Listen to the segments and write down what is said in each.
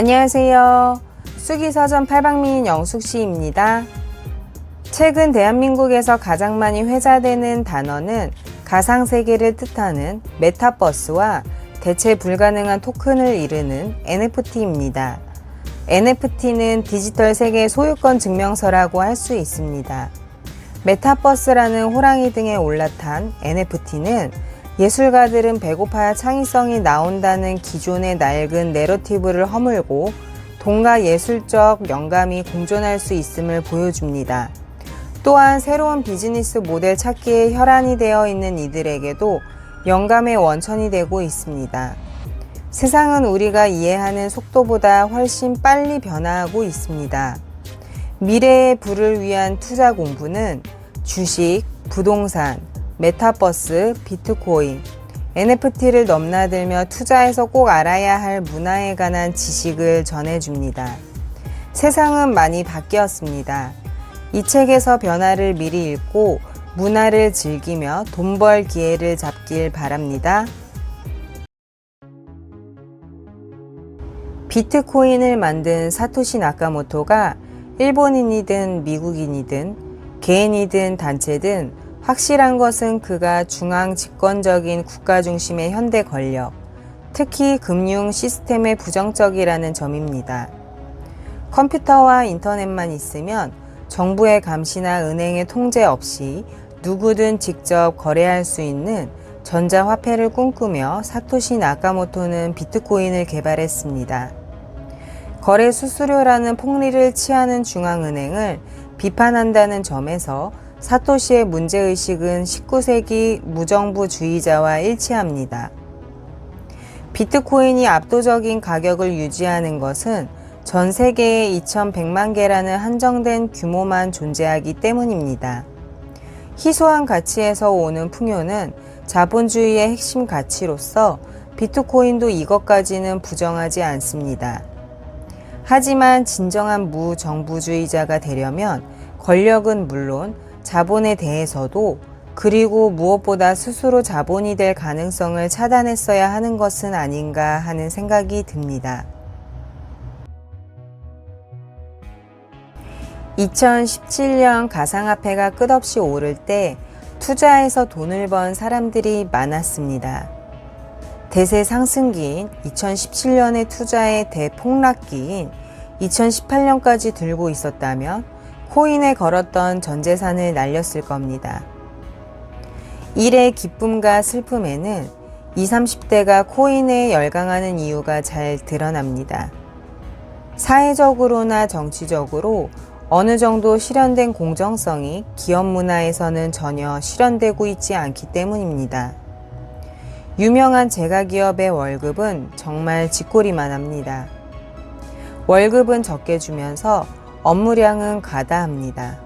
안녕하세요. 수기서점 팔방미인 영숙씨입니다. 최근 대한민국에서 가장 많이 회자되는 단어는 가상세계를 뜻하는 메타버스와 대체 불가능한 토큰을 이르는 NFT입니다. NFT는 디지털 세계 소유권 증명서라고 할 수 있습니다. 메타버스라는 호랑이 등에 올라탄 NFT는 예술가들은 배고파야 창의성이 나온다는 기존의 낡은 내러티브를 허물고 돈과 예술적 영감이 공존할 수 있음을 보여줍니다. 또한 새로운 비즈니스 모델 찾기에 혈안이 되어 있는 이들에게도 영감의 원천이 되고 있습니다. 세상은 우리가 이해하는 속도보다 훨씬 빨리 변화하고 있습니다. 미래의 부를 위한 투자 공부는 주식, 부동산, 메타버스, 비트코인, NFT를 넘나들며 투자에서 꼭 알아야 할 문화에 관한 지식을 전해줍니다. 세상은 많이 바뀌었습니다. 이 책에서 변화를 미리 읽고 문화를 즐기며 돈 벌 기회를 잡길 바랍니다. 비트코인을 만든 사토시 나카모토가 일본인이든 미국인이든 개인이든 단체든 확실한 것은 그가 중앙 집권적인 국가 중심의 현대 권력, 특히 금융 시스템에 부정적이라는 점입니다. 컴퓨터와 인터넷만 있으면 정부의 감시나 은행의 통제 없이 누구든 직접 거래할 수 있는 전자화폐를 꿈꾸며 사토시 나카모토는 비트코인을 개발했습니다. 거래 수수료라는 폭리를 취하는 중앙은행을 비판한다는 점에서 사토시의 문제의식은 19세기 무정부주의자와 일치합니다. 비트코인이 압도적인 가격을 유지하는 것은 전 세계에 2100만 개라는 한정된 규모만 존재하기 때문입니다. 희소한 가치에서 오는 풍요는 자본주의의 핵심 가치로서 비트코인도 이것까지는 부정하지 않습니다. 하지만 진정한 무정부주의자가 되려면 권력은 물론 자본에 대해서도 그리고 무엇보다 스스로 자본이 될 가능성을 차단했어야 하는 것은 아닌가 하는 생각이 듭니다. 2017년 가상화폐가 끝없이 오를 때 투자해서 돈을 번 사람들이 많았습니다. 대세 상승기인 2017년의 투자의 대폭락기인 2018년까지 들고 있었다면 코인에 걸었던 전 재산을 날렸을 겁니다. 일의 기쁨과 슬픔에는 20, 30대가 코인에 열광하는 이유가 잘 드러납니다. 사회적으로나 정치적으로 어느 정도 실현된 공정성이 기업 문화에서는 전혀 실현되고 있지 않기 때문입니다. 유명한 제과기업의 월급은 정말 쥐꼬리만 합니다. 월급은 적게 주면서 업무량은 과다합니다.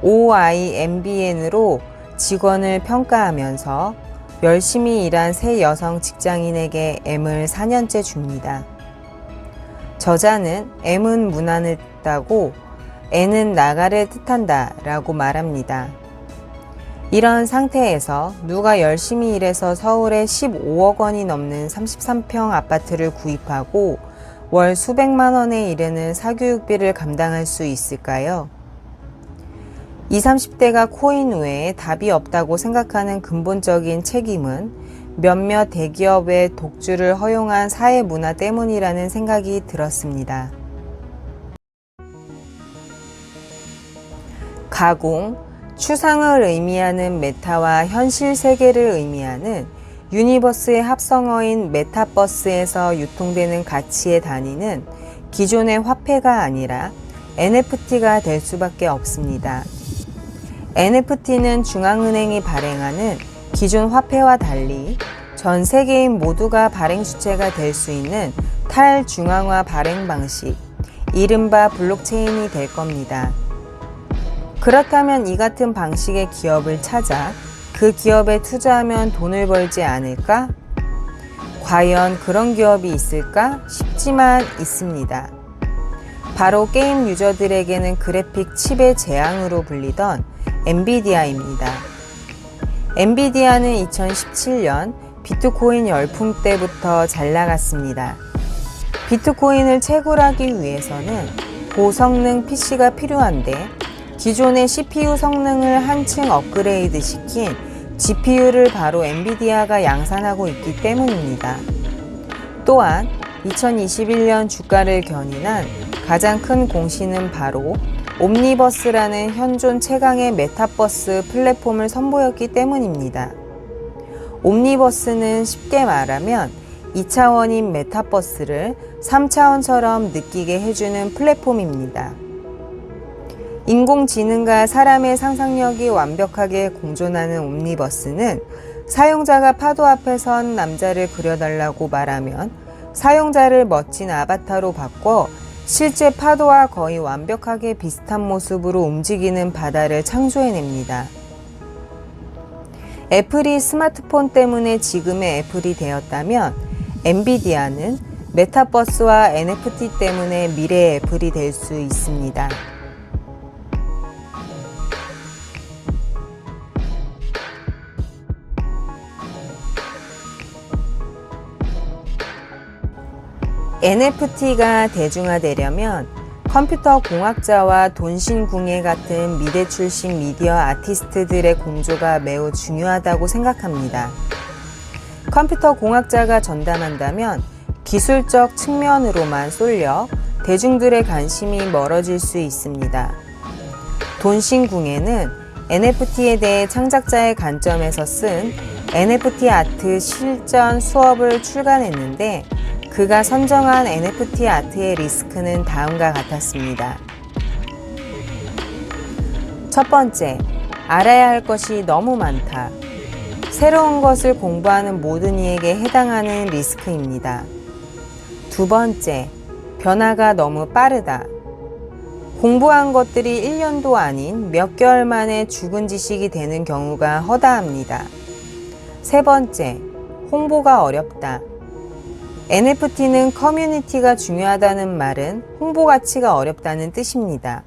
OIMBN으로 직원을 평가하면서 열심히 일한 새 여성 직장인에게 M을 4년째 줍니다. 저자는 M은 무난을 뜻하고 N은 나가를 뜻한다 라고 말합니다. 이런 상태에서 누가 열심히 일해서 서울에 15억 원이 넘는 33평 아파트를 구입하고 월 수백만 원에 이르는 사교육비를 감당할 수 있을까요? 20, 30대가 코인 외에 답이 없다고 생각하는 근본적인 책임은 몇몇 대기업의 독주를 허용한 사회 문화 때문이라는 생각이 들었습니다. 가공, 추상을 의미하는 메타와 현실 세계를 의미하는 유니버스의 합성어인 메타버스에서 유통되는 가치의 단위는 기존의 화폐가 아니라 NFT가 될 수밖에 없습니다. NFT는 중앙은행이 발행하는 기존 화폐와 달리 전 세계인 모두가 발행 주체가 될 수 있는 탈중앙화 발행 방식, 이른바 블록체인이 될 겁니다. 그렇다면 이 같은 방식의 기업을 찾아 그 기업에 투자하면 돈을 벌지 않을까? 과연 그런 기업이 있을까 싶지만 있습니다. 바로 게임 유저들에게는 그래픽 칩의 재앙으로 불리던 엔비디아입니다. 엔비디아는 2017년 비트코인 열풍 때부터 잘 나갔습니다. 비트코인을 채굴하기 위해서는 고성능 PC가 필요한데 기존의 CPU 성능을 한층 업그레이드 시킨 GPU를 바로 엔비디아가 양산하고 있기 때문입니다. 또한 2021년 주가를 견인한 가장 큰 공신은 바로 옴니버스라는 현존 최강의 메타버스 플랫폼을 선보였기 때문입니다. 옴니버스는 쉽게 말하면 2차원인 메타버스를 3차원처럼 느끼게 해주는 플랫폼입니다. 인공지능과 사람의 상상력이 완벽하게 공존하는 옴니버스는 사용자가 파도 앞에 선 남자를 그려달라고 말하면 사용자를 멋진 아바타로 바꿔 실제 파도와 거의 완벽하게 비슷한 모습으로 움직이는 바다를 창조해냅니다. 애플이 스마트폰 때문에 지금의 애플이 되었다면 엔비디아는 메타버스와 NFT 때문에 미래의 애플이 될 수 있습니다. NFT가 대중화되려면 컴퓨터 공학자와 돈신궁예 같은 미대 출신 미디어 아티스트들의 공조가 매우 중요하다고 생각합니다. 컴퓨터 공학자가 전담한다면 기술적 측면으로만 쏠려 대중들의 관심이 멀어질 수 있습니다. 돈신궁예는 NFT에 대해 창작자의 관점에서 쓴 NFT 아트 실전 수업을 출간했는데 그가 선정한 NFT 아트의 리스크는 다음과 같았습니다. 첫 번째, 알아야 할 것이 너무 많다. 새로운 것을 공부하는 모든 이에게 해당하는 리스크입니다. 두 번째, 변화가 너무 빠르다. 공부한 것들이 1년도 아닌 몇 개월 만에 죽은 지식이 되는 경우가 허다합니다. 세 번째, 홍보가 어렵다. NFT는 커뮤니티가 중요하다는 말은 홍보 가치가 어렵다는 뜻입니다.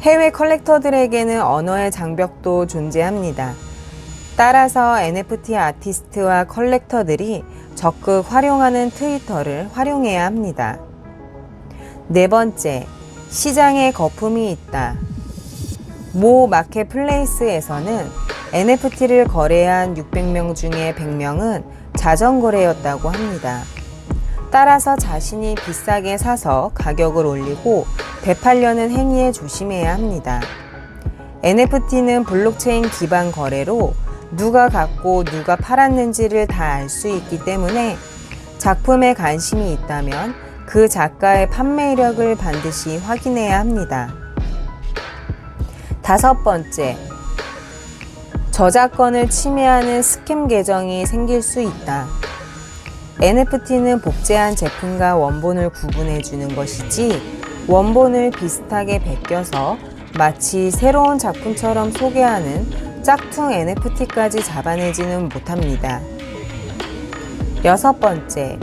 해외 컬렉터들에게는 언어의 장벽도 존재합니다. 따라서 NFT 아티스트와 컬렉터들이 적극 활용하는 트위터를 활용해야 합니다. 네 번째, 시장에 거품이 있다. 모 마켓플레이스에서는 NFT를 거래한 600명 중에 100명은 자전거래였다고 합니다. 따라서 자신이 비싸게 사서 가격을 올리고 되팔려는 행위에 조심해야 합니다. NFT는 블록체인 기반 거래로 누가 갖고 누가 팔았는지를 다 알 수 있기 때문에 작품에 관심이 있다면 그 작가의 판매 이력을 반드시 확인해야 합니다. 다섯 번째, 저작권을 침해하는 스캠 계정이 생길 수 있다. NFT는 복제한 제품과 원본을 구분해 주는 것이지 원본을 비슷하게 베껴서 마치 새로운 작품처럼 소개하는 짝퉁 NFT까지 잡아내지는 못합니다. 여섯 번째,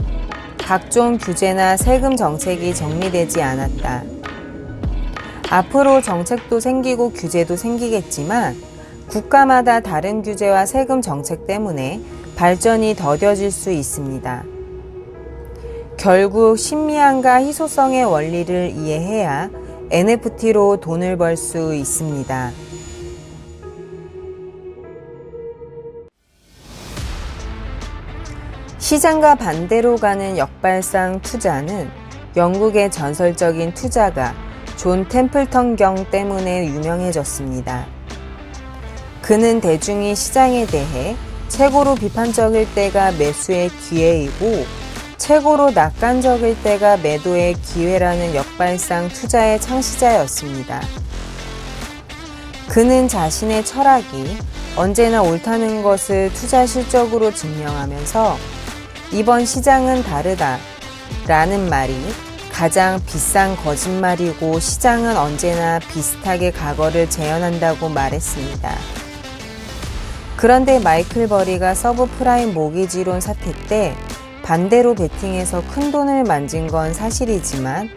각종 규제나 세금 정책이 정리되지 않았다. 앞으로 정책도 생기고 규제도 생기겠지만 국가마다 다른 규제와 세금 정책 때문에 발전이 더뎌질 수 있습니다. 결국 신미함과 희소성의 원리를 이해해야 NFT로 돈을 벌 수 있습니다. 시장과 반대로 가는 역발상 투자는 영국의 전설적인 투자가 존 템플턴 경 때문에 유명해졌습니다. 그는 대중이 시장에 대해 최고로 비판적일 때가 매수의 기회이고 최고로 낙관적일 때가 매도의 기회라는 역발상 투자의 창시자였습니다. 그는 자신의 철학이 언제나 옳다는 것을 투자 실적으로 증명하면서 이번 시장은 다르다 라는 말이 가장 비싼 거짓말이고 시장은 언제나 비슷하게 과거를 재현한다고 말했습니다. 그런데 마이클 버리가 서브프라임 모기지론 사태 때 반대로 베팅해서 큰 돈을 만진 건 사실이지만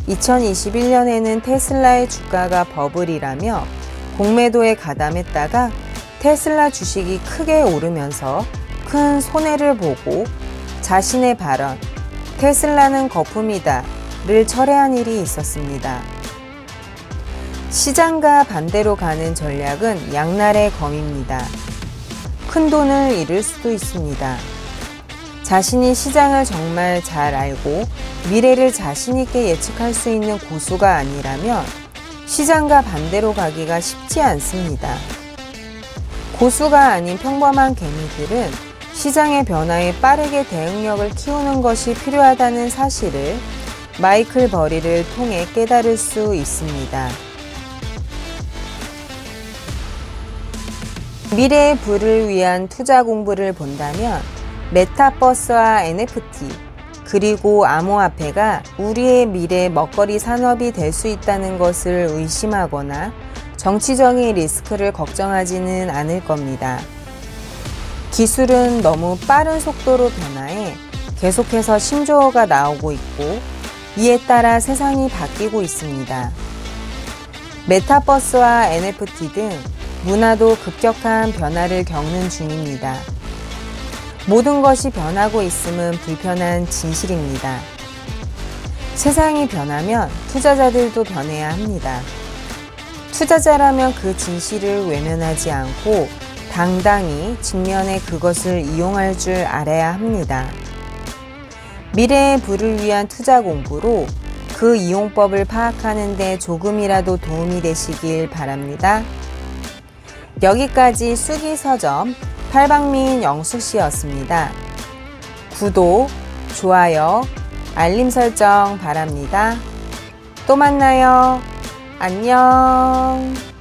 2021년에는 테슬라의 주가가 버블이라며 공매도에 가담했다가 테슬라 주식이 크게 오르면서 큰 손해를 보고 자신의 발언, 테슬라는 거품이다를 철회한 일이 있었습니다. 시장과 반대로 가는 전략은 양날의 검입니다. 큰 돈을 잃을 수도 있습니다. 자신이 시장을 정말 잘 알고 미래를 자신있게 예측할 수 있는 고수가 아니라면 시장과 반대로 가기가 쉽지 않습니다. 고수가 아닌 평범한 개미들은 시장의 변화에 빠르게 대응력을 키우는 것이 필요하다는 사실을 마이클 버리를 통해 깨달을 수 있습니다. 미래의 부를 위한 투자 공부를 본다면 메타버스와 NFT, 그리고 암호화폐가 우리의 미래 먹거리 산업이 될 수 있다는 것을 의심하거나 정치적인 리스크를 걱정하지는 않을 겁니다. 기술은 너무 빠른 속도로 변화해 계속해서 신조어가 나오고 있고 이에 따라 세상이 바뀌고 있습니다. 메타버스와 NFT 등 문화도 급격한 변화를 겪는 중입니다. 모든 것이 변하고 있음은 불편한 진실입니다. 세상이 변하면 투자자들도 변해야 합니다. 투자자라면 그 진실을 외면하지 않고 당당히 직면해 그것을 이용할 줄 알아야 합니다. 미래의 부를 위한 투자 공부로 그 이용법을 파악하는 데 조금이라도 도움이 되시길 바랍니다. 여기까지 수기서점 팔방미인 영숙씨였습니다. 구독, 좋아요, 알림 설정 바랍니다. 또 만나요. 안녕.